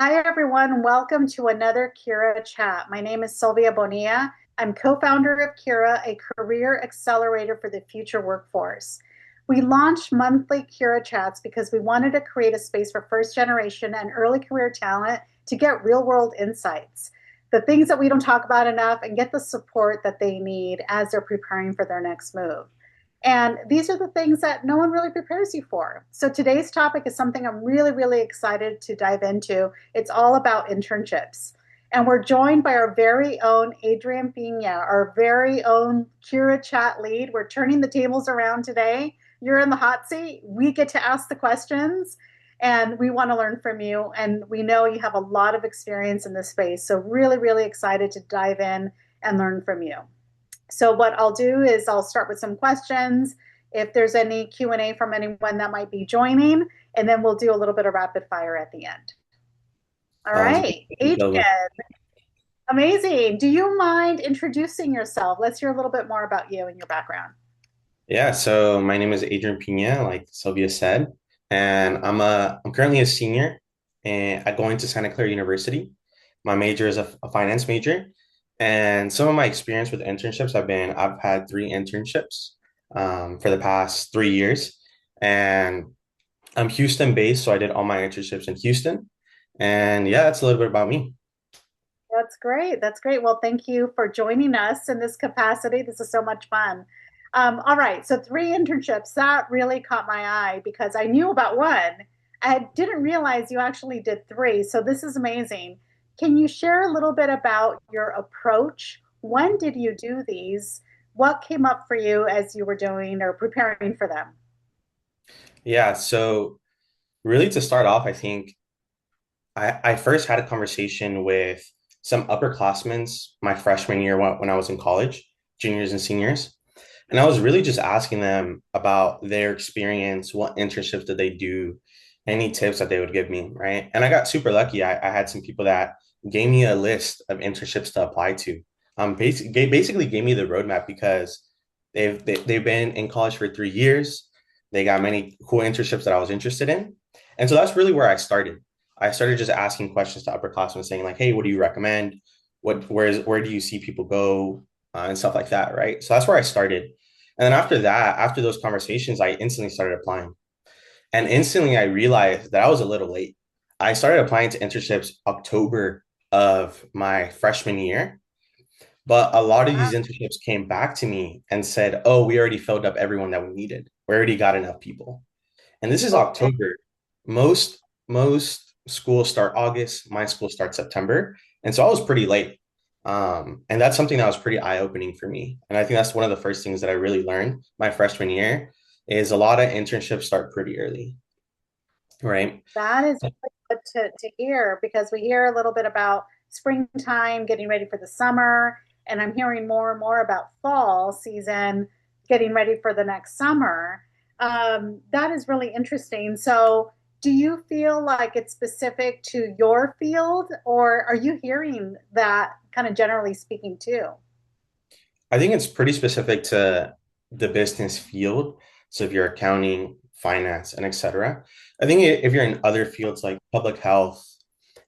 Hi, everyone. Welcome to another Kira Chat. My name is Sylvia Bonilla. I'm co-founder of Kira, a career accelerator for the future workforce. We launched monthly Kira Chats because we wanted to create a space for first generation and early career talent to get real world insights, the things that we don't talk about enough, and get the support that they need as they're preparing for their next move. And these are the things that no one really prepares you for. So today's topic is something I'm really, really excited to dive into. It's all about internships. And we're joined by our very own Adrian Piña, our very own Kira chat lead. We're turning the tables around today. You're in the hot seat. We get to ask the questions and we want to learn from you. And we know you have a lot of experience in this space. So really, really excited to dive in and learn from you. So what I'll do is I'll start with some questions. If there's any Q&A from anyone that might be joining, and then we'll do a little bit of rapid fire at the end. All Sounds good. right, Adrian, amazing. Do you mind introducing yourself? Let's hear a little bit more about you and your background. Yeah, so my name is Adrian Piña, like Sylvia said, and I'm currently a senior and I'm going to Santa Clara University. My major is a finance major, and some of my experience with internships have been I've had three internships for the past 3 years, and I'm Houston based, so I did all my internships in Houston. And yeah, that's a little bit about me. That's great. That's great. Well, thank you for joining us in this capacity. This is so much fun. All right, so three internships. That really caught my eye because I knew about one. I didn't realize you actually did three. So this is amazing. Can you share a little bit about your approach? When did you do these? What came up for you as you were doing or preparing for them? Yeah, so really to start off, I think I first had a conversation with some upperclassmen my freshman year when I was in college, juniors and seniors. And I was really just asking them about their experience, what internships did they do, any tips that they would give me, right? And I got super lucky. I had some people that gave me a list of internships to apply to. Basically gave me the roadmap because they've been in college for 3 years. They got many cool internships that I was interested in. And so that's really where I started. I started just asking questions to upperclassmen saying like, hey, what do you recommend? Where do you see people go and stuff like that, right? So that's where I started. And then after that, after those conversations, I instantly started applying. And instantly I realized that I was a little late. I started applying to internships October of my freshman year, but a lot of these internships came back to me and said, "Oh, we already filled up everyone that we needed. We already got enough people." And this is Okay. October. Most schools start August. My school starts September, and so I was pretty late. And that's something that was pretty eye-opening for me. And I think that's one of the first things that I really learned my freshman year is a lot of internships start pretty early, right? That is really good to hear because we hear a little bit about springtime, getting ready for the summer, and I'm hearing more and more about fall season, getting ready for the next summer. That is really interesting. So, do you feel like it's specific to your field, or are you hearing that kind of generally speaking too? I think it's pretty specific to the business field. So if you're accounting, finance, and etc. I think if you're in other fields like public health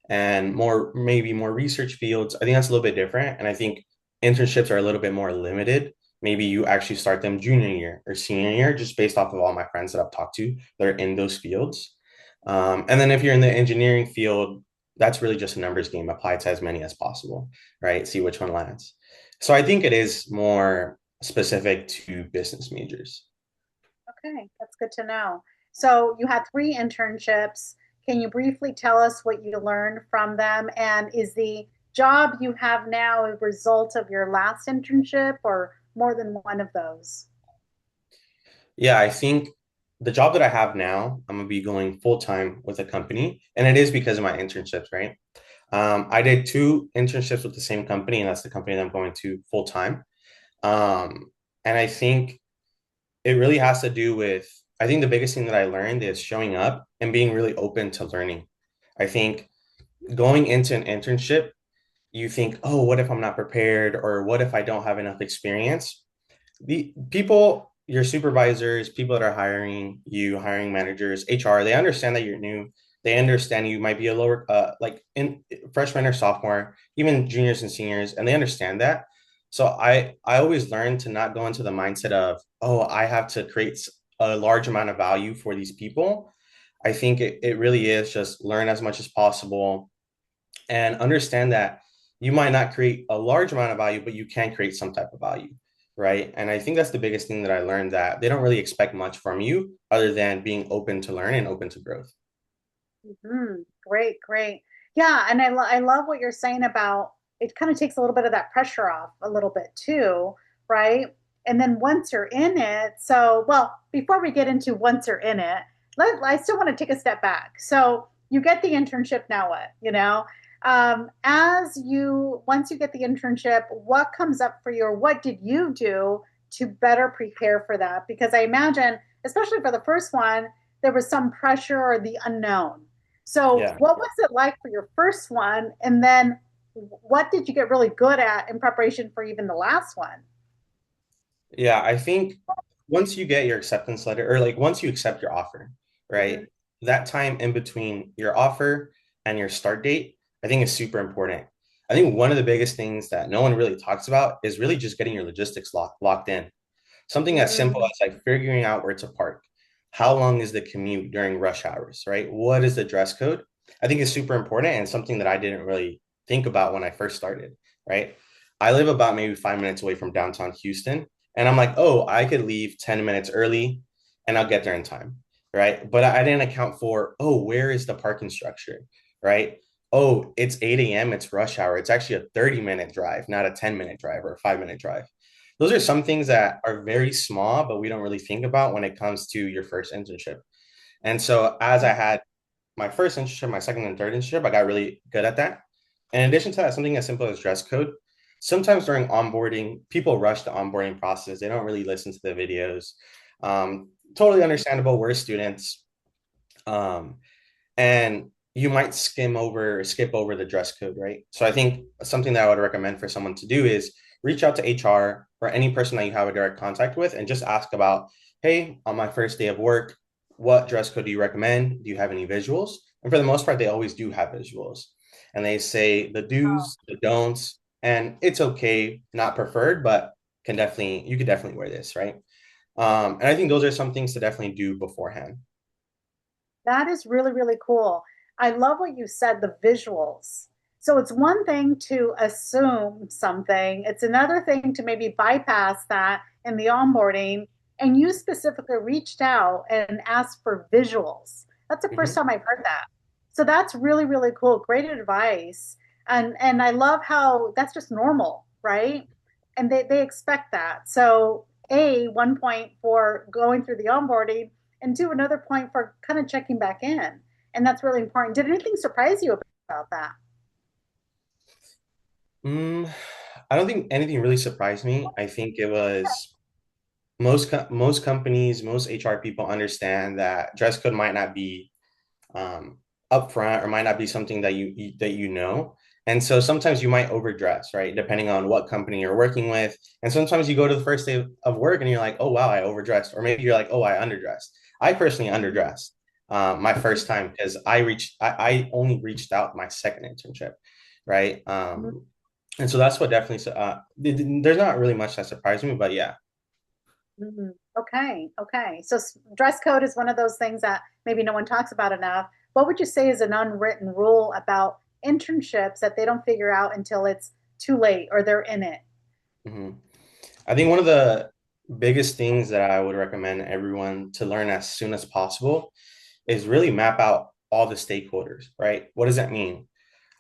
and maybe more research fields, I think that's a little bit different. And I think internships are a little bit more limited. Maybe you actually start them junior year or senior year, just based off of all my friends that I've talked to that are in those fields. And then if you're in the engineering field, that's really just a numbers game. Apply to as many as possible, right? See which one lands. So I think it is more specific to business majors. Okay, that's good to know. So you had three internships. Can you briefly tell us what you learned from them? And is the job you have now a result of your last internship or more than one of those? Yeah, I think the job that I have now, I'm gonna be going full time with a company, and it is because of my internships, right? I did two internships with the same company, and that's the company that I'm going to full time. And I think it really has to do with, I think the biggest thing that I learned is showing up and being really open to learning. I think going into an internship, you think, oh, what if I'm not prepared? Or what if I don't have enough experience? The people, your supervisors, people that are hiring you, hiring managers, HR, they understand that you're new. They understand you might be a lower, like in freshman or sophomore, even juniors and seniors, and they understand that. So I always learn to not go into the mindset of, oh, I have to create a large amount of value for these people. I think it really is just learn as much as possible and understand that you might not create a large amount of value, but you can create some type of value, right? And I think that's the biggest thing that I learned, that they don't really expect much from you other than being open to learn and open to growth. Great, great. Yeah, and I love what you're saying about it kind of takes a little bit of that pressure off a little bit too, right? And then once you're in it, so well, before we get into once you're in it, I still want to take a step back. So you get the internship, now what? As you once you get the internship, what comes up for you, or what did you do to better prepare for that? Because I imagine, especially for the first one, there was some pressure or the unknown. So, Yeah. what was it like for your first one? And then what did you get really good at in preparation for even the last one? Yeah, I think once you get your acceptance letter, or like once you accept your offer, Mhm. right? That time in between your offer and your start date, I think is super important. I think one of the biggest things that no one really talks about is really just getting your logistics locked in. Something as simple Mm, as like figuring out where to park. How long is the commute during rush hours, right? What is the dress code? I think is super important and something that I didn't really think about when I first started, right? I live about maybe 5 minutes away from downtown Houston. And I'm like, oh, I could leave 10 minutes early and I'll get there in time, right? But I didn't account for, oh, where is the parking structure, right? Oh, it's 8 a.m., it's rush hour. It's actually a 30-minute drive, not a 10-minute drive or a 5-minute drive. Those are some things that are very small, but we don't really think about when it comes to your first internship. And so as I had my first internship, my second and third internship, I got really good at that. In addition to that, something as simple as dress code. Sometimes during onboarding, people rush the onboarding process. They don't really listen to the videos. Totally understandable. We're students. Um, and you might skip over the dress code, right? So I think something that I would recommend for someone to do is reach out to HR or any person that you have a direct contact with and just ask about, hey, on my first day of work, what dress code do you recommend? Do you have any visuals? And for the most part, they always do have visuals. And they say the do's, the don'ts, and it's okay, not preferred, but you could definitely wear this, right? And I think those are some things to definitely do beforehand. that is really, really cool. I love what you said, the visuals. So it's one thing to assume something, it's another thing to maybe bypass that in the onboarding. And you specifically reached out and asked for visuals. That's the first Mhm. time I've heard that. So that's really, really cool. Great advice. And I love how that's just normal, right? And they expect that. So one point for going through the onboarding, and two, another point for kind of checking back in. And that's really important. Did anything surprise you about that? Mm, I don't think anything really surprised me. I think it was most companies, most HR people understand that dress code might not be um, upfront or might not be something that you know. And so sometimes you might overdress, right? Depending on what company you're working with. And sometimes you go to the first day of work and you're like, oh wow, I overdressed. Or maybe you're like, oh, I underdressed. I personally underdressed my first time because I only reached out my second internship, right? And so that's what definitely there's not really much that surprised me, but yeah. Mm-hmm. Okay, okay. So dress code is one of those things that maybe no one talks about enough. What would you say is an unwritten rule about internships that they don't figure out until it's too late or they're in it? Mhm. I think one of the biggest things that I would recommend everyone to learn as soon as possible is really map out all the stakeholders, right? What does that mean?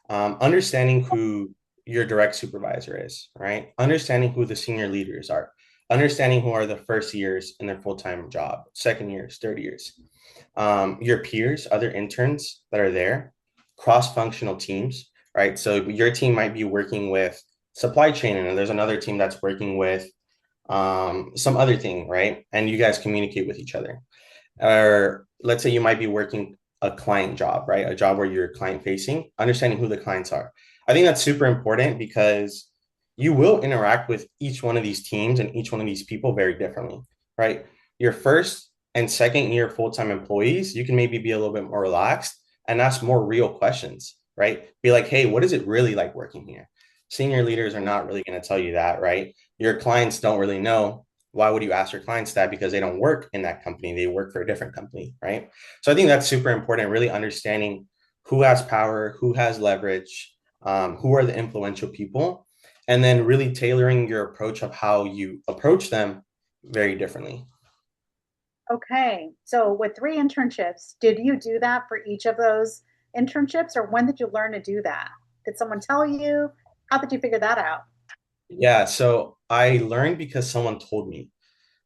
Understanding who your direct supervisor is, right? Understanding who the senior leaders are, understanding who are the first years in their full-time job, second years, third years, your peers, other interns that are there, cross-functional teams, right? So your team might be working with supply chain, and there's another team that's working with some other thing, right? And you guys communicate with each other. Or let's say you might be working a client job, right? A job where you're client facing, understanding who the clients are. I think that's super important because you will interact with each one of these teams and each one of these people very differently, right? Your first and second year full-time employees, you can maybe be a little bit more relaxed, and ask more real questions, right? Be like, hey, what is it really like working here? Senior leaders are not really going to tell you that, right? Your clients don't really know. Why would you ask your clients that? Because they don't work in that company. They work for a different company, right? So I think that's super important, really understanding who has power, who has leverage, who are the influential people, and then really tailoring your approach of how you approach them very differently. Okay. So with three internships, did you do that for each of those internships, or when did you learn to do that? Did someone tell you? How did you figure that out? Yeah, so I learned because someone told me,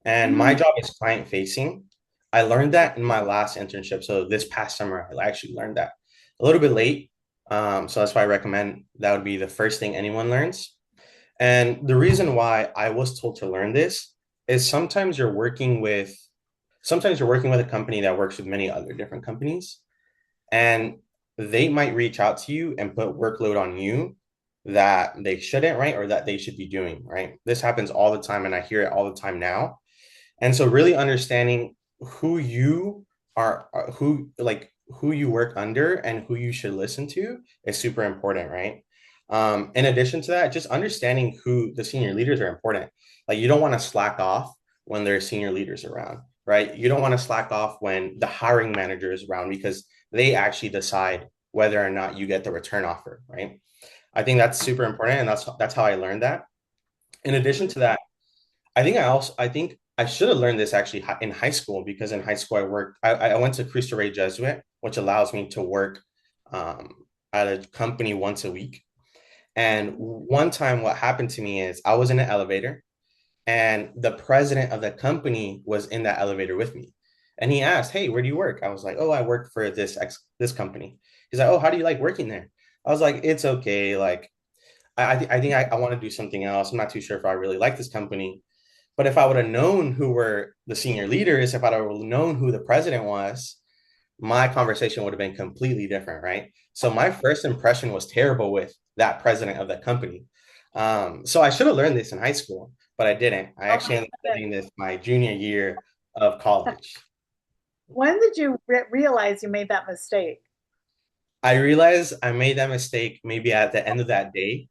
and my Mm, job is client facing. I learned that in my last internship. So this past summer, I actually learned that a little bit late. So that's why I recommend that would be the first thing anyone learns. And the reason why I was told to learn this is sometimes you're working with a company that works with many other different companies, and they might reach out to you and put workload on you that they shouldn't, right? Or that they should be doing, right? This happens all the time, and I hear it all the time now. And so really understanding who you are, who you work under and who you should listen to is super important, right? In addition to that, just understanding who the senior leaders are important. Like you don't want to slack off when there's senior leaders around, right? You don't want to slack off when the hiring manager is around because they actually decide whether or not you get the return offer, right? I think that's super important, and that's how I learned that. In addition to that, I think I should have learned this actually in high school because in high school I went to Cristo Rey Jesuit, which allows me to work um, at a company once a week. And one time, what happened to me is I was in an elevator, and the president of the company was in that elevator with me, and he asked, "Hey, where do you work?" I was like, "Oh, I work for this company." He's like, "Oh, how do you like working there?" I was like, "It's okay. Like, I think I want to do something else. I'm not too sure if I really like this company." But if I would have known who were the senior leaders, if I would have known who the president was, my conversation would have been completely different, right? So my first impression was terrible with that president of that company. So I should have learned this in high school, but I didn't. I oh actually my ended up goodness. learning this my junior year of college. When did you realize you made that mistake? I realized I made that mistake maybe at the end of that day.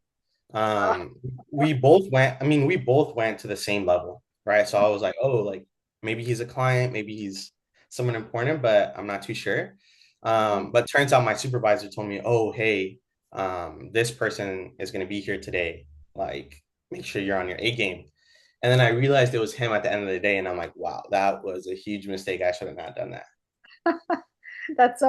Uh, um we both went to the same level, right? So I was like, oh, like maybe he's a client, maybe he's someone important, but I'm not too sure. But turns out my supervisor told me, oh, hey, this person is going to be here today, like make sure you're on your A game. And then I realized it was him at the end of the day, and I'm like, wow, that was a huge mistake. I should have not done that. that's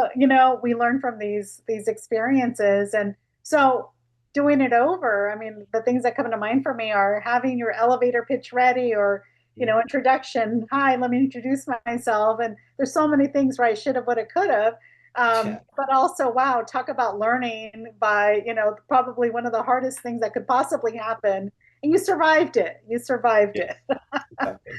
we learn from these experiences. And so doing it over, I mean, the things that come to mind for me are having your elevator pitch ready, or introduction. Hi, let me introduce myself. And there's so many things where I should have, would have, could have. Yeah, But also, wow, talk about learning by, probably one of the hardest things that could possibly happen. And you survived it. You survived yeah, it. exactly.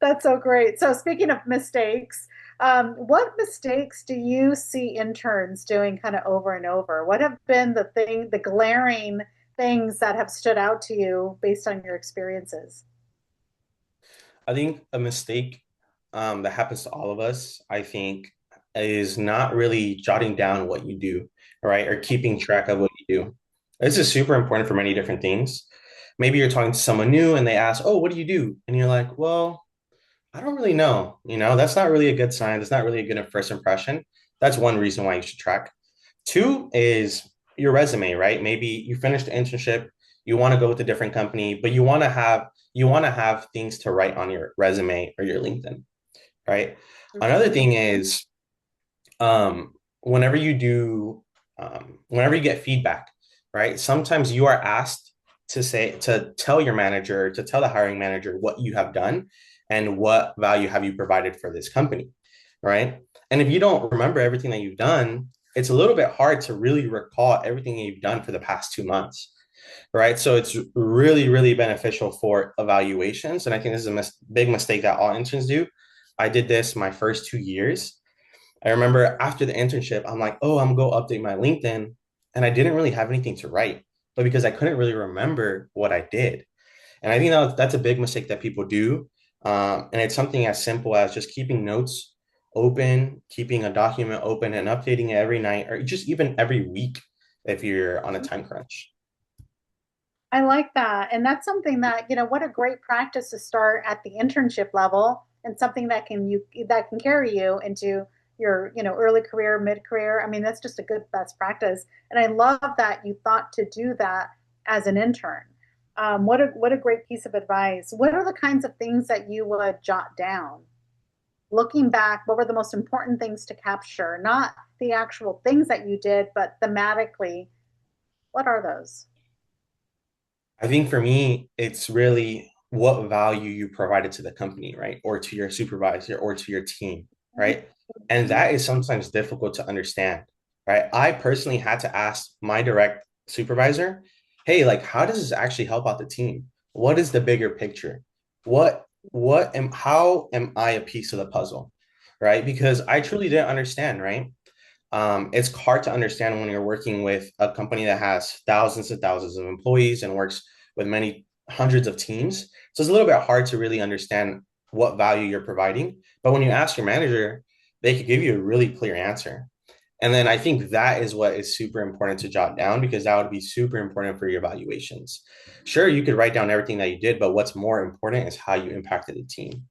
That's so great. So speaking of mistakes, what mistakes do you see interns doing kind of over and over? What have been the glaring things that have stood out to you based on your experiences? I think a mistake that happens to all of us, I think, is not really jotting down what you do, right? Or keeping track of what you do. This is super important for many different things. Maybe you're talking to someone new and they ask, oh, what do you do? And you're like, well, I don't really know. That's not really a good sign. That's not really a good first impression. That's one reason why you should track. Two is your resume, right? Maybe you finished the internship, you want to go with a different company, but you want to have things to write on your resume or your LinkedIn, right? Another Mhm. thing is um, whenever you do, whenever you get feedback, right? Sometimes you are asked to tell your manager, to tell the hiring manager what you have done and what value have you provided for this company, right? And if you don't remember everything that you've done, it's a little bit hard to really recall everything you've done for the past 2 months, right? So it's really, really beneficial for evaluations. And I think this is a big mistake that all interns do. I did this my first 2 years. I remember after the internship, I'm like, oh, I'm gonna go update my LinkedIn. And I didn't really have anything to write, but because I couldn't really remember what I did. And I think that's a big mistake that people do. And it's something as simple as just keeping notes open, keeping a document open and updating it every night or just even every week if you're on a time crunch. I like that. And that's something that, what a great practice to start at the internship level and something that can carry you into your, early career, mid-career. I mean, that's just a good best practice. And I love that you thought to do that as an intern. What a great piece of advice. What are the kinds of things that you would jot down? Looking back, what were the most important things to capture? Not the actual things that you did, but thematically, what are those? I think for me, it's really what value you provided to the company, right? Or to your supervisor or to your team, right? And that is sometimes difficult to understand, right? I personally had to ask my direct supervisor, hey, like, how does this actually help out the team? What is the bigger picture? How am I a piece of the puzzle, right? Because I truly didn't understand, right? It's hard to understand when you're working with a company that has thousands and thousands of employees and works with many hundreds of teams. So it's a little bit hard to really understand what value you're providing. But when you ask your manager, they could give you a really clear answer. And then I think that is what is super important to jot down because that would be super important for your evaluations. Sure, you could write down everything that you did, but what's more important is how you impacted the team.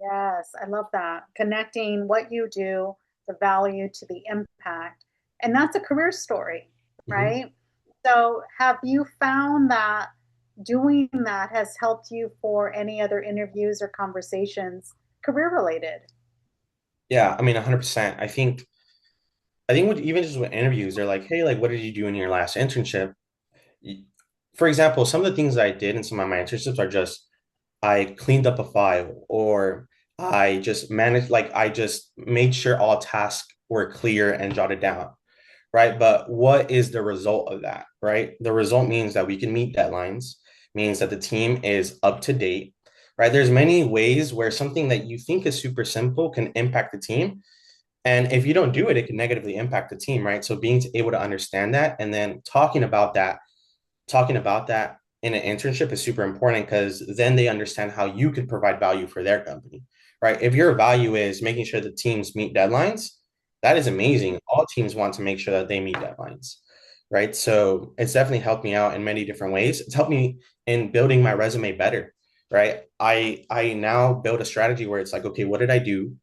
Yes, I love that. Connecting what you do, the value to the impact. And that's a career story, Mhm. right? So, have you found that doing that has helped you for any other interviews or conversations career related? Yeah, I mean, 100%. I think even just with interviews, they're like, hey, like, what did you do in your last internship? For example, some of the things I did in some of my internships are just I cleaned up a file or I just managed, like, I just made sure all tasks were clear and jotted down, right? But what is the result of that, right? The result means that we can meet deadlines, means that the team is up to date, right? There's many ways where something that you think is super simple can impact the team. And if you don't do it, it can negatively impact the team, right? So being able to understand that and then talking about that in an internship is super important because then they understand how you can provide value for their company, right? If your value is making sure the teams meet deadlines, that is amazing. All teams want to make sure that they meet deadlines, right? So it's definitely helped me out in many different ways. It's helped me in building my resume better, right? I now build a strategy where it's like, okay, what did I do?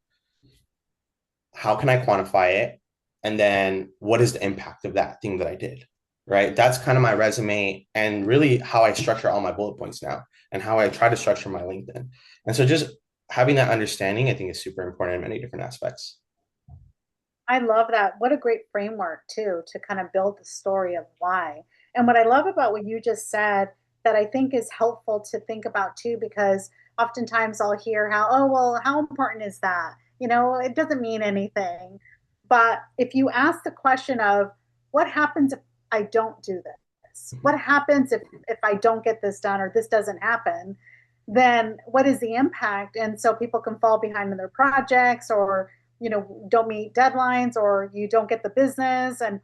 How can I quantify it? And then what is the impact of that thing that I did? Right. That's kind of my resume and really how I structure all my bullet points now and how I try to structure my LinkedIn. And so just having that understanding, I think is super important in many different aspects. I love that. What a great framework, too, to kind of build the story of why. And what I love about what you just said that I think is helpful to think about, too, because oftentimes I'll hear how, oh, well, how important is that? It doesn't mean anything. But if you ask the question of what happens if I don't do this? Mhm. What happens if I don't get this done or this doesn't happen? Then what is the impact? And so people can fall behind in their projects or don't meet deadlines or you don't get the business and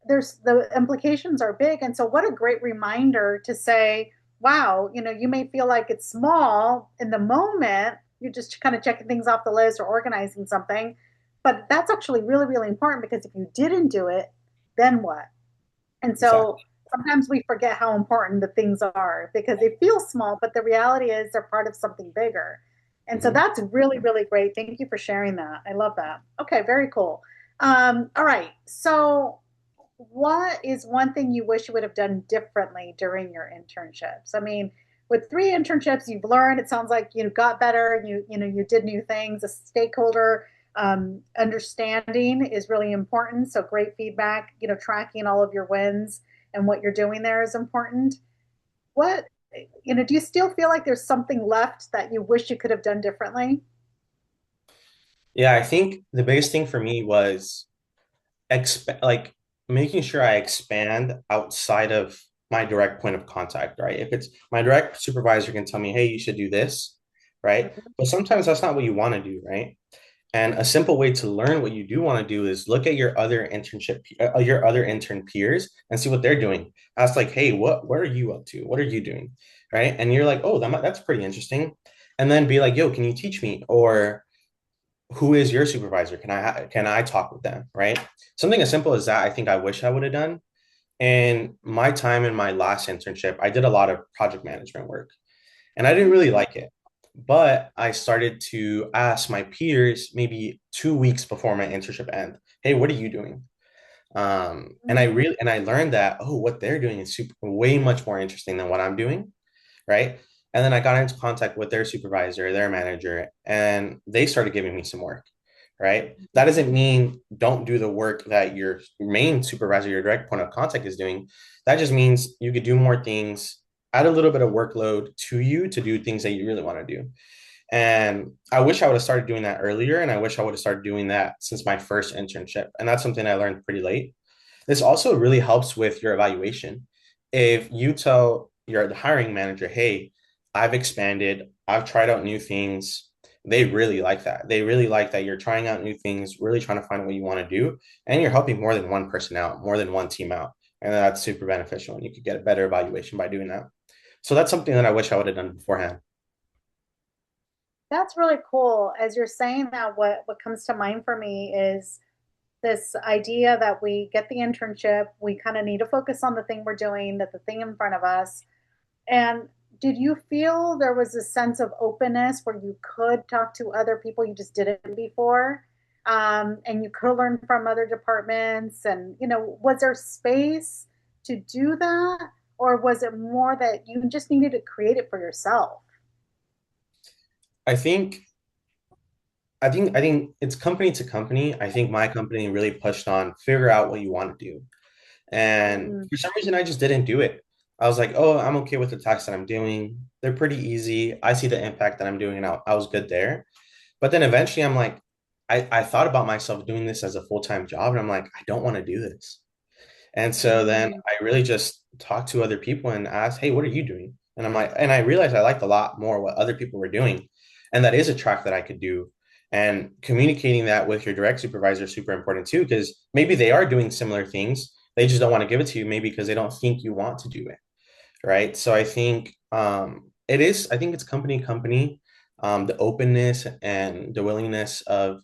there's the implications are big. And so what a great reminder to say, wow, you may feel like it's small in the moment, you're just kind of checking things off the list or organizing something, but that's actually really, really important because if you didn't do it, then what? And so Exactly. sometimes we forget how important the things are because they feel small, but the reality is they're part of something bigger. And so Mhm. that's really, really great. Thank you for sharing that. I love that. Okay, very cool. All right. So, what is one thing you wish you would have done differently during your internships? I mean, with three internships, you've learned. It sounds like you got better. You did new things. A stakeholder understanding is really important. So great feedback. Tracking all of your wins and what you're doing there is important. What do you still feel like there's something left that you wish you could have done differently? Yeah, I think the biggest thing for me was like making sure I expand outside of my direct point of contact, right? If it's my direct supervisor can tell me, hey, you should do this, right? Mhm. But sometimes that's not what you want to do, right? And a simple way to learn what you do want to do is look at your other intern peers and see what they're doing. Ask like, hey, what are you up to? What are you doing? Right? And you're like, oh, that's pretty interesting. And then be like, yo, can you teach me? Or who is your supervisor? Can I talk with them, right? Something as simple as that, I think I wish I would have done. And my time in my last internship, I did a lot of project management work, and I didn't really like it. But I started to ask my peers maybe 2 weeks before my internship end, "Hey, what are you doing?" And I learned that, oh, what they're doing is super way much more interesting than what I'm doing, right? And then I got into contact with their supervisor, their manager, and they started giving me some work, right? That doesn't mean don't do the work that your main supervisor, your direct point of contact is doing. That just means you could do more things, add a little bit of workload to you to do things that you really want to do. And I wish I would have started doing that earlier. And I wish I would have started doing that since my first internship. And that's something I learned pretty late. This also really helps with your evaluation. If you tell your hiring manager, hey, I've expanded, I've tried out new things, they really like that. They really like that you're trying out new things, really trying to find what you want to do, and you're helping more than one person out, more than one team out. And that's super beneficial. And you could get a better evaluation by doing that. So that's something that I wish I would have done beforehand. That's really cool. As you're saying that, what comes to mind for me is this idea that we get the internship, we kind of need to focus on the thing we're doing, that the thing in front of us. And did you feel there was a sense of openness where you could talk to other people you just didn't before? And you could learn from other departments. And, was there space to do that? Or was it more that you just needed to create it for yourself? I think I think it's company to company. I think my company really pushed on figure out what you want to do. And Mm, for some reason, I just didn't do it. I was like, oh, I'm okay with the tasks that I'm doing. They're pretty easy. I see the impact that I'm doing, and I was good there. But then eventually, I'm like, I thought about myself doing this as a full-time job, and I'm like, I don't want to do this. And so then mm. I really just talked to other people and asked, hey, what are you doing? And I'm like, and I realized I liked a lot more what other people were doing. And that is a track that I could do. And communicating that with your direct supervisor is super important too, because maybe they are doing similar things. They just don't want to give it to you, maybe because they don't think you want to do it, right? So I think I think it's company, the openness and the willingness of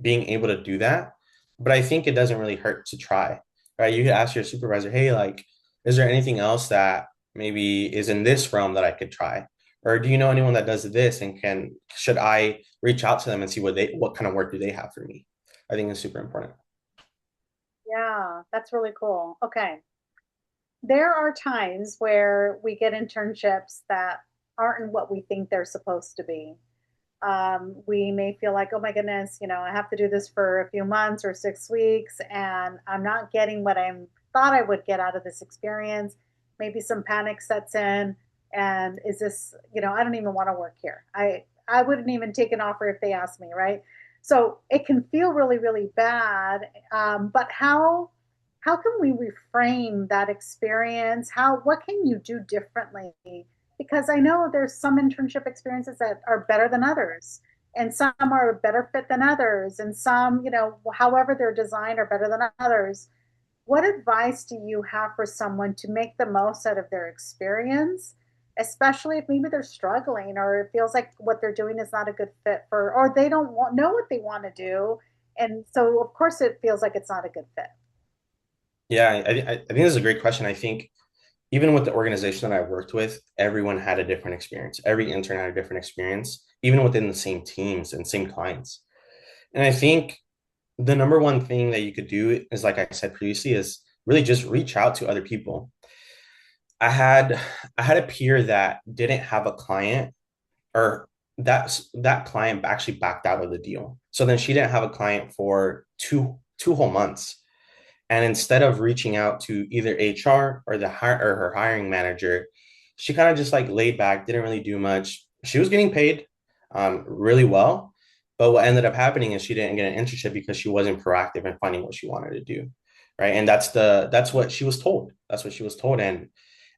being able to do that. But I think it doesn't really hurt to try, right? You could ask your supervisor, hey, like, is there anything else that maybe is in this realm that I could try? Or do you know anyone that does this and should I reach out to them and see what kind of work do they have for me? I think it's super important. Yeah, that's really cool. Okay. There are times where we get internships that aren't what we think they're supposed to be. We may feel like, oh my goodness, I have to do this for a few months or 6 weeks, and I'm not getting what I thought I would get out of this experience. Maybe some panic sets in, and is this, I don't even want to work here. I wouldn't even take an offer if they asked me, right? So it can feel really, really bad. But how can we reframe that experience? What can you do differently? Because I know there's some internship experiences that are better than others, and some are a better fit than others, and some, however they're designed, are better than others. What advice do you have for someone to make the most out of their experience, especially if maybe they're struggling or it feels like what they're doing is not a good fit for, or they don't know what they want to do, and so of course it feels like it's not a good fit. Yeah, I think this is a great question. I think even with the organization that I worked with, everyone had a different experience. Every intern had a different experience, even within the same teams and same clients. And I think the number one thing that you could do is, like I said previously, is really just reach out to other people. I had I had a peer that didn't have a client, or that client actually backed out of the deal. So then she didn't have a client for two whole months. And instead of reaching out to either HR or or her hiring manager, she kind of just like laid back, didn't really do much. She was getting paid really well, but what ended up happening is she didn't get an internship because she wasn't proactive in finding what she wanted to do, right? And that's what she was told. That's what she was told, and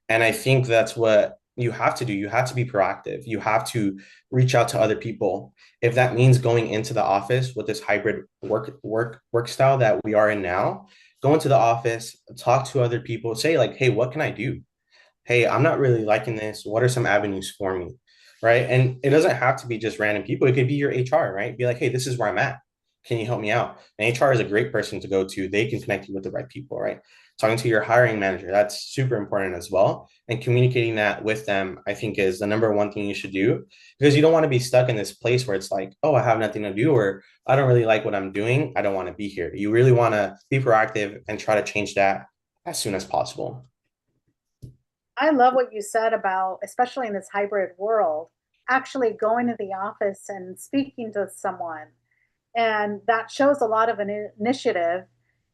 I think that's what you have to do. You have to be proactive. You have to reach out to other people. If that means going into the office with this hybrid work style that we are in now, go into the office, talk to other people, say like, "Hey, what can I do? Hey, I'm not really liking this. What are some avenues for me?" right? And it doesn't have to be just random people. It could be your HR, right? Be like, hey, this is where I'm at. Can you help me out? And HR is a great person to go to. They can connect you with the right people, right? Talking to your hiring manager, that's super important as well. And communicating that with them, I think, is the number one thing you should do because you don't want to be stuck in this place where it's like, oh, I have nothing to do, or I don't really like what I'm doing. I don't want to be here. You really want to be proactive and try to change that as soon as possible. I love what you said about, especially in this hybrid world, actually going to the office and speaking to someone. And that shows a lot of an initiative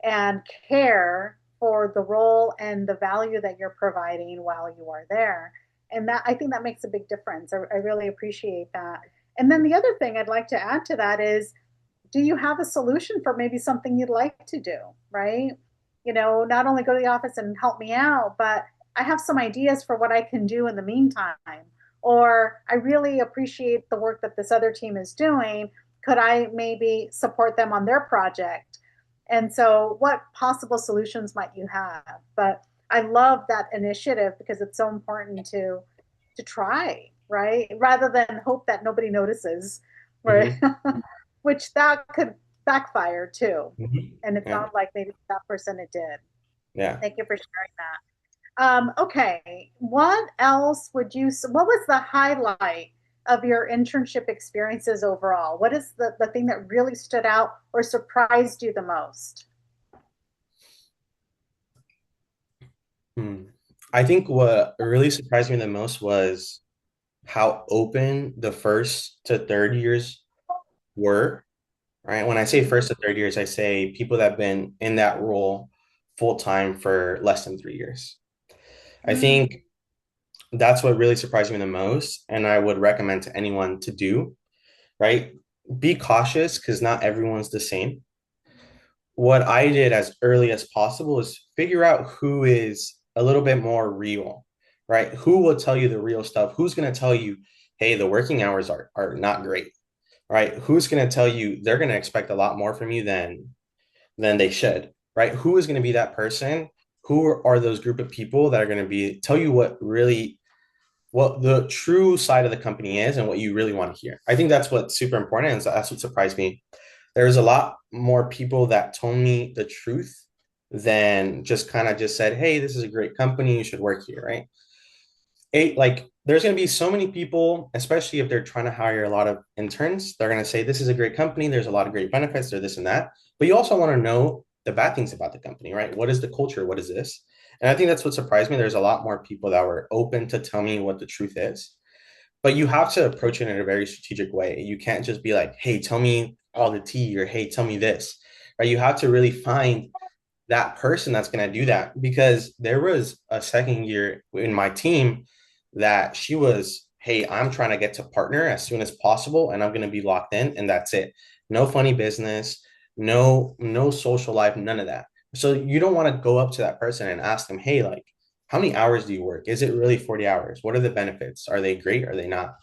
and care for the role and the value that you're providing while you are there. And that I think that makes a big difference. I really appreciate that. And then the other thing I'd like to add to that is, do you have a solution for maybe something you'd like to do, right? Not only go to the office and help me out, but I have some ideas for what I can do in the meantime. Or I really appreciate the work that this other team is doing. Could I maybe support them on their project? And so, what possible solutions might you have? But I love that initiative because it's so important to try, right? Rather than hope that nobody notices, right? Mm-hmm. Which that could backfire too. Mm-hmm. And it Yeah. sounds like maybe that person it did. Yeah. Thank you for sharing that. Okay, what else what was the highlight of your internship experiences overall? What is the thing that really stood out or surprised you the most? Hmm. I think what really surprised me the most was how open the first to third years were, right? When I say first to third years, I say people that have been in that role full time for less than 3 years. I Mm, think that's what really surprised me the most, and I would recommend to anyone to do, right? Be cautious because not everyone's the same. What I did as early as possible is figure out who is a little bit more real, right? Who will tell you the real stuff? Who's going to tell you, hey, the working hours are not great, right? Who's going to tell you they're going to expect a lot more from you than they should, right? Who is going to be that person? Who are those group of people that are going to be tell you what the true side of the company is and what you really want to hear? I think that's what's super important, and so that's what surprised me. There's a lot more people that told me the truth than just kind of just said, hey, this is a great company, you should work here, right? Like there's going to be so many people, especially if they're trying to hire a lot of interns, they're going to say this is a great company, there's a lot of great benefits, there's this and that. But you also want to know the bad things about the company, right? What is the culture? What is this? And I think that's what surprised me. There's a lot more people that were open to tell me what the truth is, but you have to approach it in a very strategic way. You can't just be like, hey, tell me all the tea, or hey, tell me this, right? You have to really find that person that's going to do that, because there was a second year in my team that she was, hey, I'm trying to get to partner as soon as possible and I'm going to be locked in and that's it. No funny business, no social life, none of that. So you don't want to go up to that person and ask them, hey, like, how many hours do you work? Is it really 40 hours? What are the benefits? Are they great? Are they not?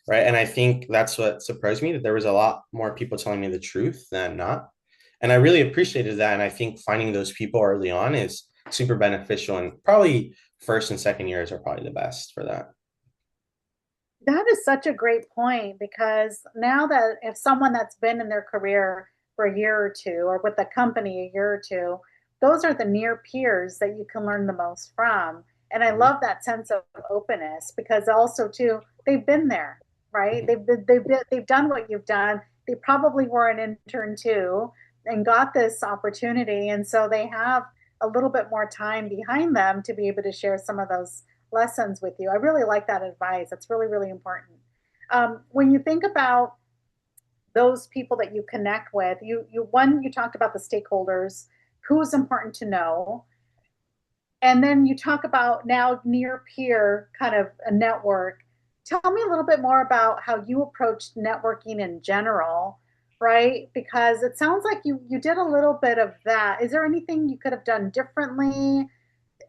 Right. And I think that's what surprised me, that there was a lot more people telling me the truth than not. And I really appreciated that. And I think finding those people early on is super beneficial. And probably first and second years are probably the best for that. that is such a great point because now that if someone that's been in their career for a year or two or with the company a year or two, those are the near peers that you can learn the most from. And I Mhm, love that sense of openness because also too, they've been there, right? mhm. They've done what you've done. They probably were an intern too and got this opportunity. And so they have a little bit more time behind them to be able to share some of those lessons with you. I really like that advice. That's really, really important. When you think about those people that you connect with, you talked about the stakeholders, who's important to know, and then you talk about now near peer kind of a network. Tell me a little bit more about how you approached networking in general, right? Because it sounds like you did a little bit of that. Is there anything you could have done differently?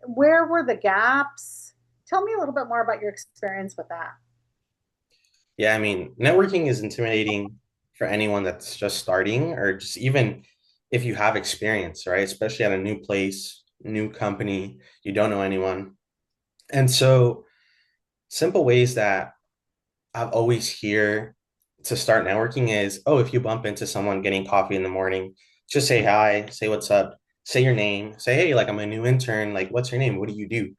Where were the gaps? Tell me a little bit more about your experience with that. Yeah, I mean, networking is intimidating for anyone that's just starting, or just even if you have experience, right? Especially at a new place, new company, you don't know anyone. And so, simple ways that I've always hear to start networking is, oh, if you bump into someone getting coffee in the morning, just say hi, say what's up, say your name, say, hey, like I'm a new intern, like what's your name? What do you do?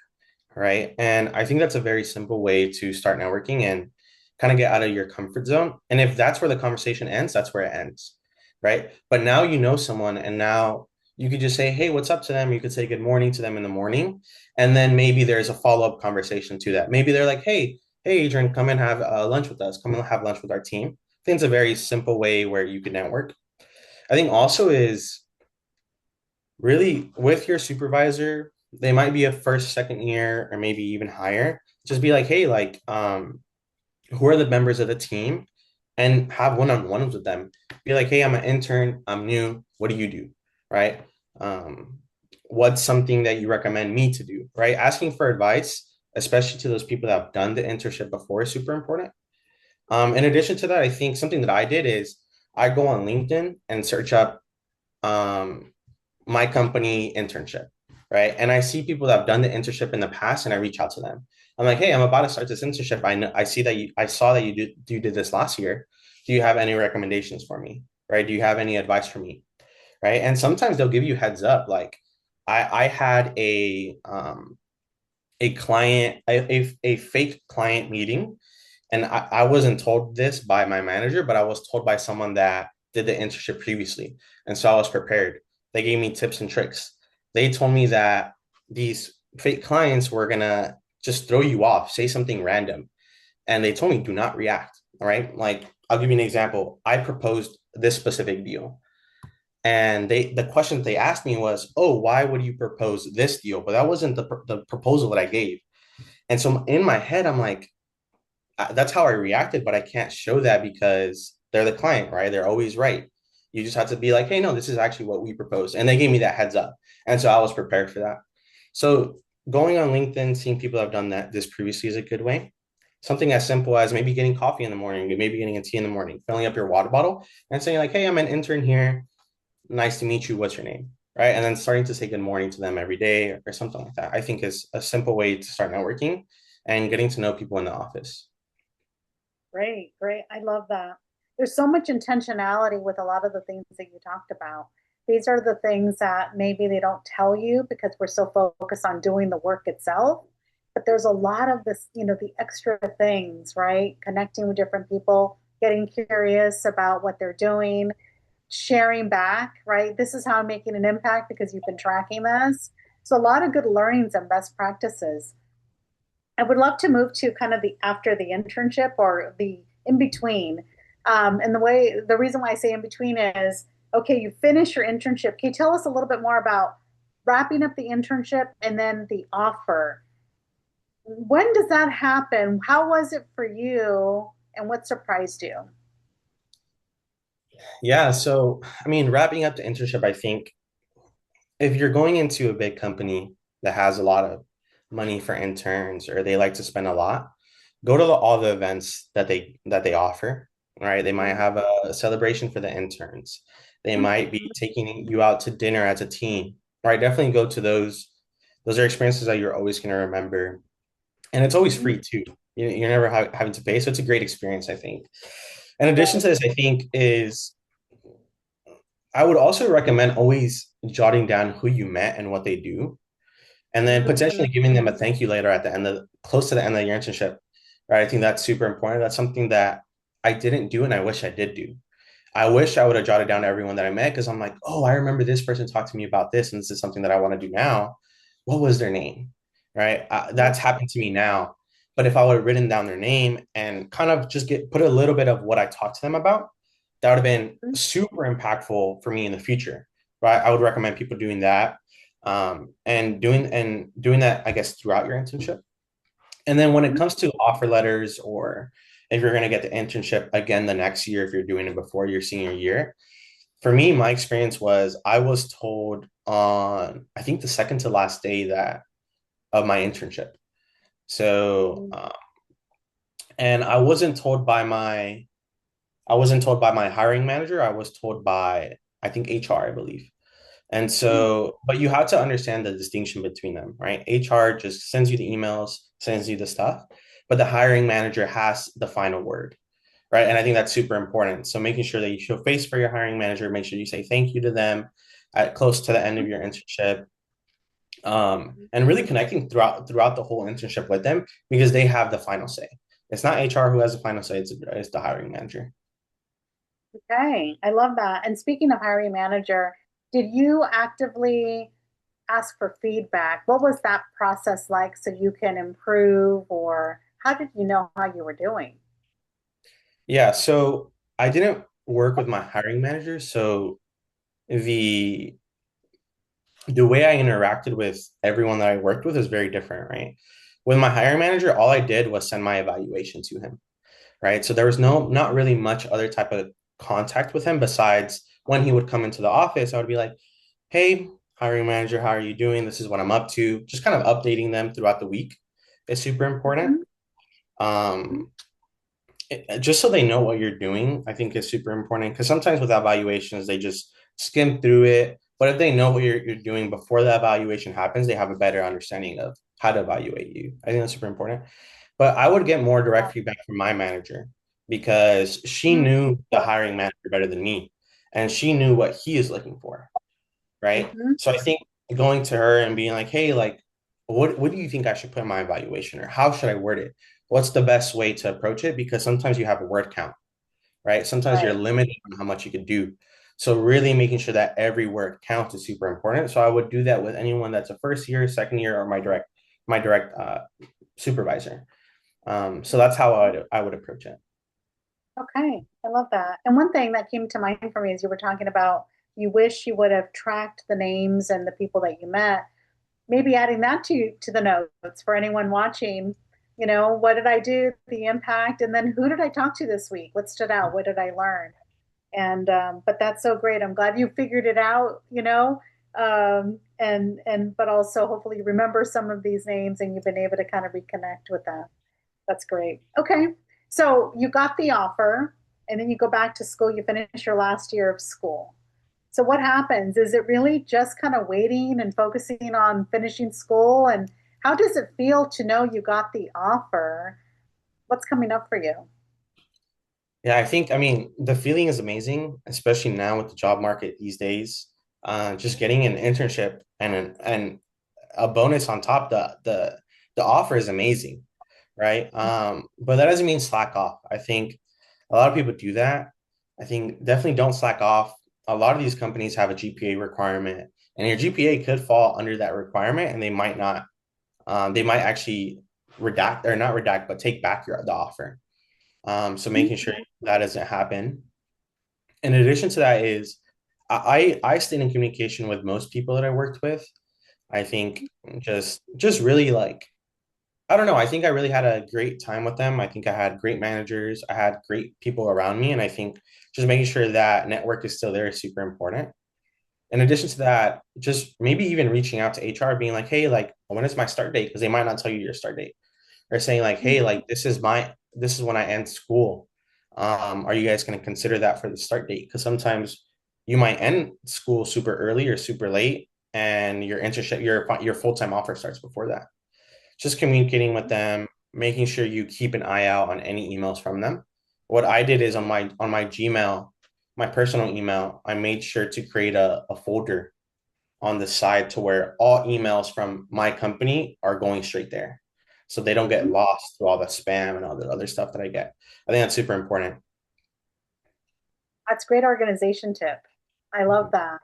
Right. And I think that's a very simple way to start networking and kind of get out of your comfort zone. And if that's where the conversation ends, that's where it ends. Right. But now you know someone, and now you could just say, hey, what's up to them? You could say good morning to them in the morning. And then maybe there's a follow-up conversation to that. Maybe they're like, hey, Adrian, come and have lunch with us. Come and have lunch with our team. I think it's a very simple way where you can network. I think also is really with your supervisor, they might be a first, second year, or maybe even higher. Just be like, hey, like, who are the members of the team? And have one-on-ones with them. Be like, hey, I'm an intern, I'm new. What do you do? Right? Um, what's something that you recommend me to do? Right? Asking for advice, especially to those people that have done the internship before, is super important. In addition to that, I think something that I did is I go on LinkedIn and search up um, my company internship, right? And I see people that have done the internship in the past, and I reach out to them. I'm like, hey, I'm about to start this internship. I know, I see that I saw that you did this last year. Do you have any recommendations for me? Right? Do you have any advice for me? Right? And sometimes they'll give you heads up. Like I had a client, a fake client meeting, and I wasn't told this by my manager, but I was told by someone that did the internship previously. And so I was prepared. They gave me tips and tricks. They told me that these fake clients were gonna just throw you off, say something random. And they told me, do not react. All right. Like, I'll give you an example. I proposed this specific deal. And the question they asked me was, oh, why would you propose this deal? But that wasn't the proposal that I gave. And so in my head, I'm like, that's how I reacted, but I can't show that because they're the client, right? They're always right. You just have to be like, hey, no, this is actually what we proposed. And they gave me that heads up. And so I was prepared for that. So going on LinkedIn, seeing people have done that this previously is a good way. Something as simple as maybe getting coffee in the morning, maybe getting a tea in the morning, filling up your water bottle and saying, like, hey, I'm an intern here. Nice to meet you. What's your name? Right. And then starting to say good morning to them every day or something like that, I think is a simple way to start networking and getting to know people in the office. Great, great. I love that. There's so much intentionality with a lot of the things that you talked about. These are the things that maybe they don't tell you because we're so focused on doing the work itself. But there's a lot of this, the extra things, right? Connecting with different people, getting curious about what they're doing, sharing back, right? This is how I'm making an impact because you've been tracking this. So a lot of good learnings and best practices. I would love to move to kind of the after the internship or the in between. And the reason why I say in between is, okay, you finish your internship. Can you tell us a little bit more about wrapping up the internship and then the offer? When does that happen? How was it for you? And what surprised you? Yeah. So, I mean, wrapping up the internship, I think if you're going into a big company that has a lot of money for interns or they like to spend a lot, go to all the events that they offer. Right. They might have a celebration for the interns. They might be taking you out to dinner as a team. Right. Definitely go to those. Those are experiences that you're always going to remember. And it's always free too. You're never having to pay. So it's a great experience, I think. In addition to this, I think is I would also recommend always jotting down who you met and what they do, and then potentially giving them a thank you later at the end of close to the end of your internship. Right. I think that's super important. That's something that I didn't do and I wish I did do. I wish I would have jotted down everyone that I met because I'm like, oh, I remember this person talked to me about this, and this is something that I want to do now. What was their name? Right. That's happened to me now. But if I would have written down their name and kind of just get put a little bit of what I talked to them about, that would have been super impactful for me in the future. Right. I would recommend people doing that, and doing that, I guess, throughout your internship. And then when it comes to offer letters, or if you're going to get the internship again the next year, if you're doing it before your senior year, for me, my experience was I was told on, I think, the second to last day that of my internship. So, and I wasn't told by my hiring manager. I was told by, I think, HR, I believe. And so, but you have to understand the distinction between them, right? HR just sends you the emails, sends you the stuff. but the hiring manager has the final word, right? And I think that's super important. So making sure that you show face for your hiring manager, make sure you say thank you to them at close to the end of your internship, and really connecting throughout the whole internship with them because they have the final say. It's not HR who has the final say; it's the hiring manager. Okay, I love that. And speaking of hiring manager, did you actively ask for feedback? What was that process like so you can improve, or how did you know how you were doing? Yeah, so I didn't work with my hiring manager, so the the way I interacted with everyone that I worked with is very different, right? With my hiring manager, all I did was send my evaluation to him, right? So there was not really much other type of contact with him besides when he would come into the office, I would be like, "Hey, hiring manager, how are you doing? This is what I'm up to." Just kind of updating them throughout the week is super important. Mhm. Um, just so they know what you're doing, I think is super important because sometimes with evaluations, they just skim through it. But if they know what you're doing before the evaluation happens, they have a better understanding of how to evaluate you. I think that's super important. But I would get more direct feedback from my manager because she knew the hiring manager better than me and she knew what he is looking for, right? Mhm. So I think going to her and being like, hey, like, what do you think I should put in my evaluation or how should I word it? What's the best way to approach it? Because sometimes you have a word count, right? Sometimes you're Right. limited on how much you could do. So really making sure that every word counts is super important. So I would do that with anyone that's a first year, second year, or my direct supervisor. So that's how I would approach it. Okay, I love that. And one thing that came to mind for me is you were talking about you wish you would have tracked the names and the people that you met. Maybe adding that to the notes for anyone watching. You know, what did I do? The impact, and then who did I talk to this week? What stood out? What did I learn? And but that's so great. I'm glad you figured it out. And but also hopefully you remember some of these names and you've been able to kind of reconnect with them. That's great. Okay. So you got the offer and then you go back to school, you finish your last year of school. So what happens? Is it really just kind of waiting and focusing on finishing school? And how does it feel to know you got the offer? What's coming up for you? Yeah, I mean, the feeling is amazing, especially now with the job market these days. Just getting an internship and a bonus on top, the offer is amazing, right? But that doesn't mean slack off. I think a lot of people do that. I think definitely don't slack off. A lot of these companies have a GPA requirement, and your GPA could fall under that requirement, and they might not. They might actually redact or not redact, but take back the offer. So making sure that doesn't happen. In addition to that is I stayed in communication with most people that I worked with. I think just really like I don't know. I think I really had a great time with them. I think I had great managers. I had great people around me, and I think just making sure that network is still there is super important. In addition to that, just maybe even reaching out to HR, being like, "Hey, like, when is my start date?" Because they might not tell you your start date or saying like, hey, like this is when I end school. Are you guys going to consider that for the start date? Because sometimes you might end school super early or super late, and your internship, your full time offer starts before that. Just communicating with them, making sure you keep an eye out on any emails from them. What I did is on my Gmail, my personal email, I made sure to create a folder on the side to where all emails from my company are going straight there. So they don't get lost through all the spam and all the other stuff that I get. I think that's super important. That's great organization tip. I love that.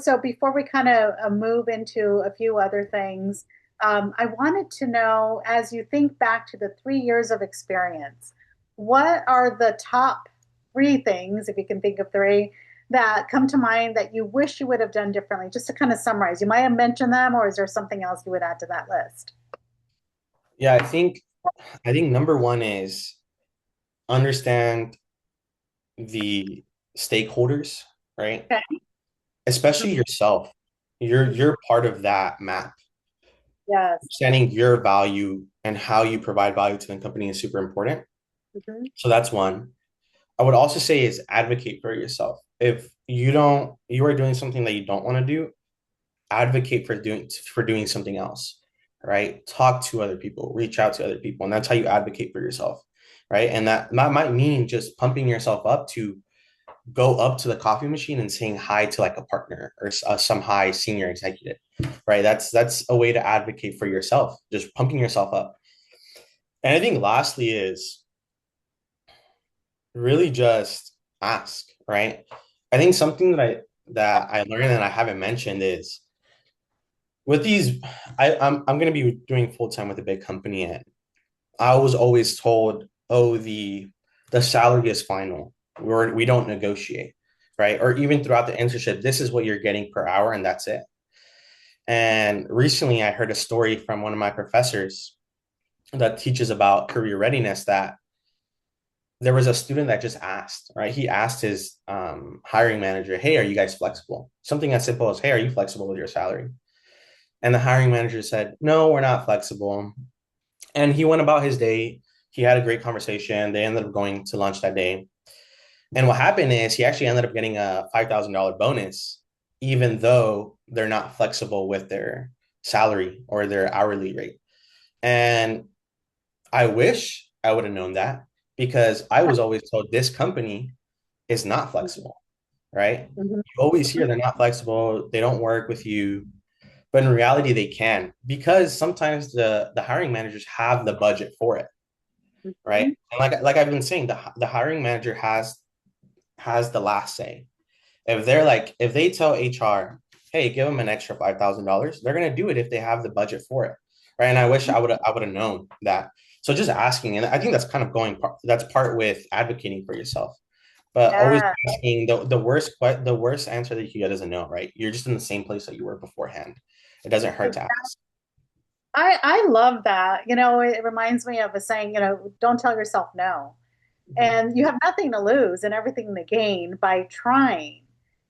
So before we kind of move into a few other things, I wanted to know, as you think back to the 3 years of experience, what are the top three things, if you can think of three, that come to mind that you wish you would have done differently? Just to kind of summarize, you might have mentioned them, or is there something else you would add to that list? Yeah, I think number one is understand the stakeholders, right? Okay. Especially yourself. You're part of that map. Yes. Understanding your value and how you provide value to the company is super important. Mhm. So that's one. I would also say is advocate for yourself. If you are doing something that you don't want to do, advocate for doing something else, right? Talk to other people, reach out to other people, and that's how you advocate for yourself, right? And that might mean just pumping yourself up to go up to the coffee machine and saying hi to like a partner or some high senior executive, right? That's a way to advocate for yourself, just pumping yourself up. And I think lastly is really just ask, right? I think something that I learned and I haven't mentioned is with these, I'm gonna be doing full time with a big company, and I was always told, oh, the salary is final. We don't negotiate, right? Or even throughout the internship, this is what you're getting per hour, and that's it. And recently, I heard a story from one of my professors that teaches about career readiness that there was a student that just asked, right? He asked his hiring manager, "Hey, are you guys flexible?" Something as simple as, "Hey, are you flexible with your salary?" And the hiring manager said, "No, we're not flexible." And he went about his day. He had a great conversation. They ended up going to lunch that day. And what happened is he actually ended up getting a $5,000 bonus, even though they're not flexible with their salary or their hourly rate. And I wish I would have known that because I was always told this company is not flexible, right? Mhm. You always hear they're not flexible, they don't work with you, but in reality they can because sometimes the hiring managers have the budget for it, right? Mhm. And like I've been saying, the hiring manager has the last say. If they tell HR, hey, give them an extra $5,000, they're gonna do it if they have the budget for it, right? And I wish I would have known that. So just asking, and I think that's kind of that's part with advocating for yourself, but always Yeah. asking the worst answer that you can get is a no, right? You're just in the same place that you were beforehand. It doesn't hurt to ask. I love that. It reminds me of a saying, don't tell yourself no. Mhm. And you have nothing to lose and everything to gain by trying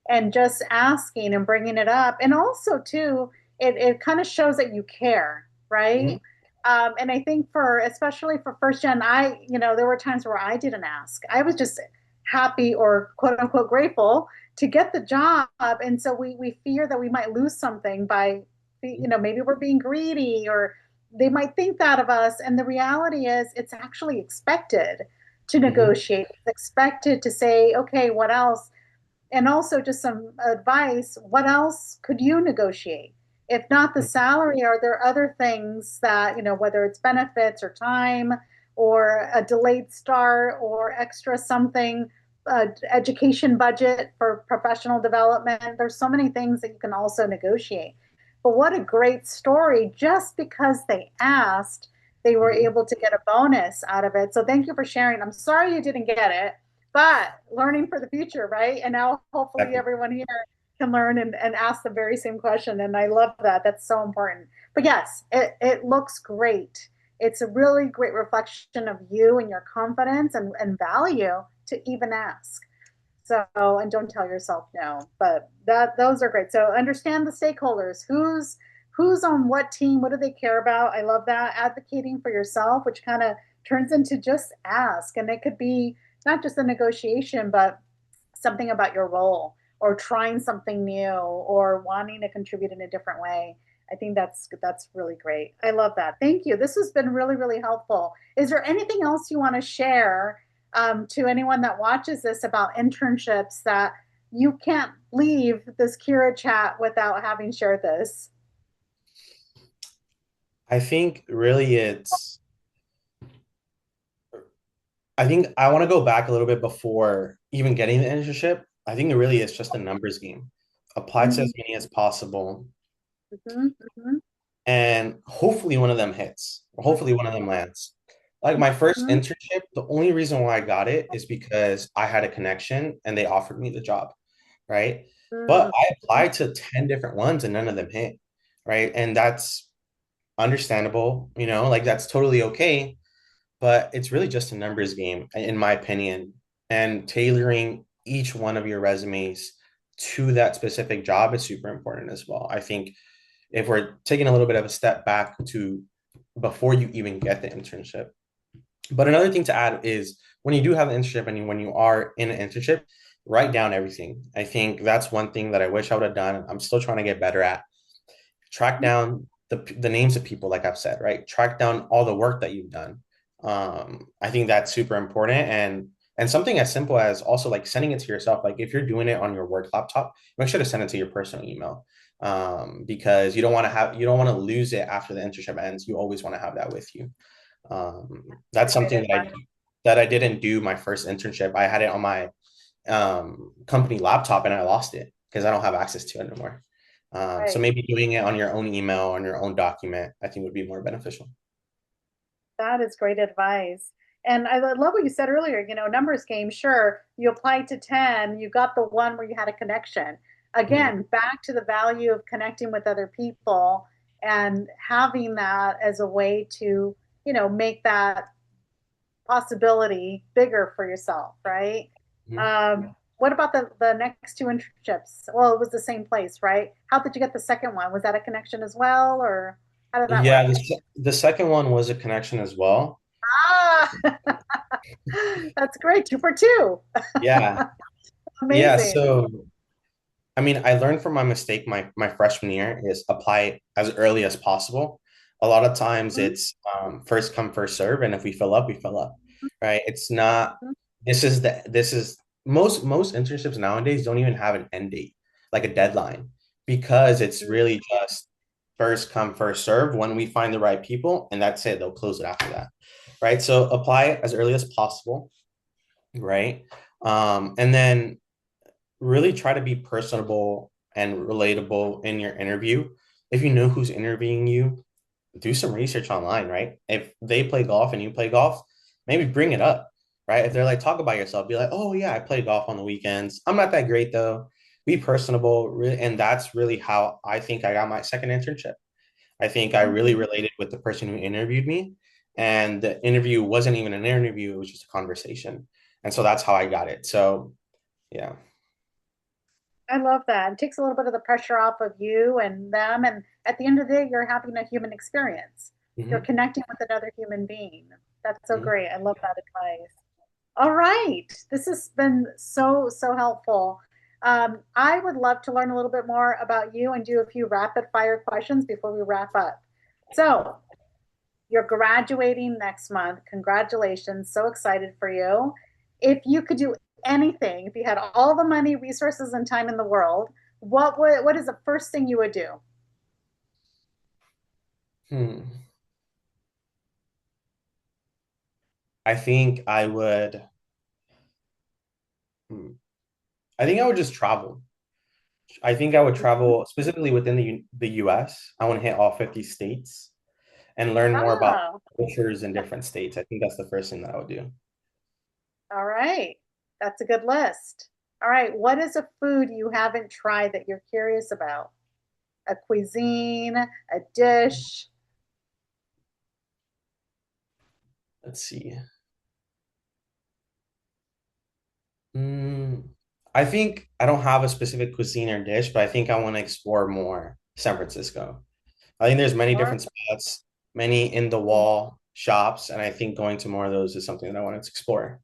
and just asking and bringing it up. And also, too, it kind of shows that you care, Mhm. right? And I think especially for first gen, there were times where I didn't ask. I was just happy or quote unquote grateful to get the job. And so we fear that we might lose something by, maybe we're being greedy or they might think that of us. And the reality is it's actually expected to Mhm. negotiate. It's expected to say, okay, what else? And also just some advice. What else could you negotiate? If not the salary, are there other things that, whether it's benefits or time or a delayed start or extra something, education budget for professional development? There's so many things that you can also negotiate. But what a great story. Just because they asked, they were Mhm. able to get a bonus out of it. So thank you for sharing. I'm sorry you didn't get it, but learning for the future, right? And now hopefully Exactly. everyone here can learn and ask the very same question. And I love that. That's so important. But yes, it looks great. It's a really great reflection of you and your confidence and value to even ask. So, and don't tell yourself no, but those are great. So understand the stakeholders, who's on what team, what do they care about? I love that. Advocating for yourself, which kind of turns into just ask. And it could be not just a negotiation, but something about your role or trying something new or wanting to contribute in a different way. I think that's really great. I love that. Thank you. This has been really, really helpful. Is there anything else you want to share to anyone that watches this about internships that you can't leave this Kira chat without having shared this? I think really I think I want to go back a little bit before even getting the internship. I think it really is just a numbers game. Apply to as Mm-hmm, many as possible, mm-hmm, and hopefully one of them hits, or hopefully one of them lands. Like my first mm-hmm, internship, the only reason why I got it is because I had a connection and they offered me the job, right? But I applied to 10 different ones and none of them hit, right? And that's understandable, like that's totally okay, but it's really just a numbers game, in my opinion. And tailoring each one of your resumes to that specific job is super important as well. I think if we're taking a little bit of a step back to before you even get the internship. But another thing to add is when you do have an internship and when you are in an internship, write down everything. I think that's one thing that I wish I would have done. I'm still trying to get better at. Track down the names of people, like I've said, right? Track down all the work that you've done. I think that's super important, and something as simple as also like sending it to yourself. Like if you're doing it on your work laptop, make sure to send it to your personal email, because you don't want to lose it after the internship ends. You always want to have that with you. That's Great something advice. that I didn't do my first internship. I had it on my company laptop and I lost it because I don't have access to it anymore. So Right. maybe doing it on your own email, on your own document, I think would be more beneficial. That is great advice. And I love what you said earlier, numbers game, sure, you applied to 10, you got the one where you had a connection. Mhm. Again, back to the value of connecting with other people and having that as a way to, make that possibility bigger for yourself, right? Mhm. What about the next two internships? Well, it was the same place, right? How did you get the second one? Was that a connection as well, or how did that Yeah, work? the second one was a connection as well. Ah, that's great. Two for two. Yeah. Yeah. Amazing. So I mean, I learned from my mistake my freshman year is apply as early as possible. A lot of times Mhm, it's first come, first serve, and if we fill up, we fill up, right? It's not. This is most internships nowadays don't even have an end date, like a deadline, because it's mhm. really just first come, first serve. When we find the right people, and that's it, they'll close it after that, right? So apply as early as possible, right? And then really try to be personable and relatable in your interview. If you know who's interviewing you, do some research online, right? If they play golf and you play golf, maybe bring it up, right? If they're like, talk about yourself, be like, oh, yeah, I play golf on the weekends. I'm not that great though. Be personable. Really, and that's really how I think I got my second internship. I think I really related with the person who interviewed me. And the interview wasn't even an interview, it was just a conversation. And so that's how I got it. So, yeah. I love that. It takes a little bit of the pressure off of you and them. And at the end of the day, you're having a human experience. You're Mhm. connecting with another human being. That's so Mhm. great. I love that advice. All right. This has been so, so helpful. I would love to learn a little bit more about you and do a few rapid fire questions before we wrap up. So, you're graduating next month. Congratulations. So excited for you. If you could do anything, if you had all the money, resources, and time in the world, what is the first thing you would do? Hmm. I think I would. hmm, I think I would just travel. I think I would travel specifically within the U.S. I want to hit all 50 states and learn more about Oh, cultures in different states. I think that's the first thing that I would do. all right. That's a good list. All right. What is a food you haven't tried that you're curious about? A cuisine, a dish? Let's see. Hmm. I think I don't have a specific cuisine or dish, but I think I want to explore more San Francisco. I think there's many Or different spots, many in the wall shops, and I think going to more of those is something that I wanted to explore.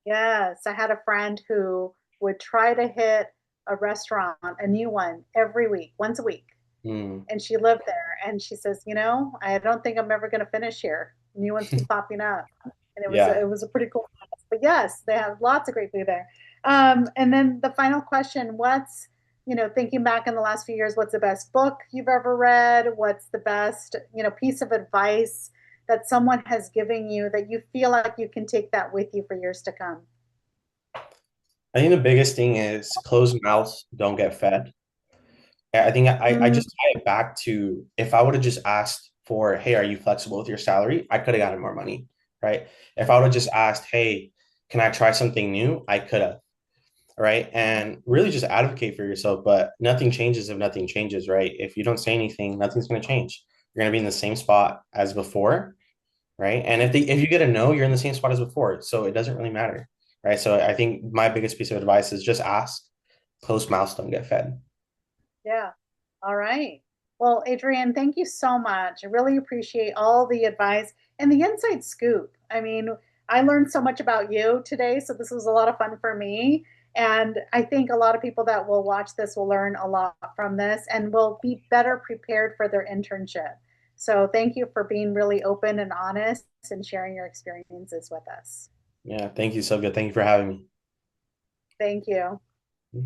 yes, I had a friend who would try to hit a restaurant, a new one, every week, once a week. Hmm. And she lived there. And she says, I don't think I'm ever going to finish here. New ones keep popping up, and Yeah. it was a pretty cool place. But yes, they have lots of great food there. And then the final question: what's thinking back in the last few years, what's the best book you've ever read? What's the best piece of advice that someone has given you that you feel like you can take that with you for years to come? I think the biggest thing is closed mouths don't get fed. I think I Mm, just tie it back to if I would have just asked for, hey, are you flexible with your salary? I could have gotten more money, right? If I would have just asked, hey, can I try something new? I could have, right? And really just advocate for yourself, but nothing changes if nothing changes, right? If you don't say anything, nothing's going to change. You're going to be in the same spot as before, right? And if you get a no, you're in the same spot as before, so it doesn't really matter, right? So I think my biggest piece of advice is just ask. Closed mouths don't get fed. yeah. All right. Well, Adrian, thank you so much. I really appreciate all the advice and the inside scoop. I mean, I learned so much about you today, so this was a lot of fun for me. And I think a lot of people that will watch this will learn a lot from this and will be better prepared for their internship. So thank you for being really open and honest and sharing your experiences with us. Yeah, thank you, Sylvia. Thank you for having Thank you. me.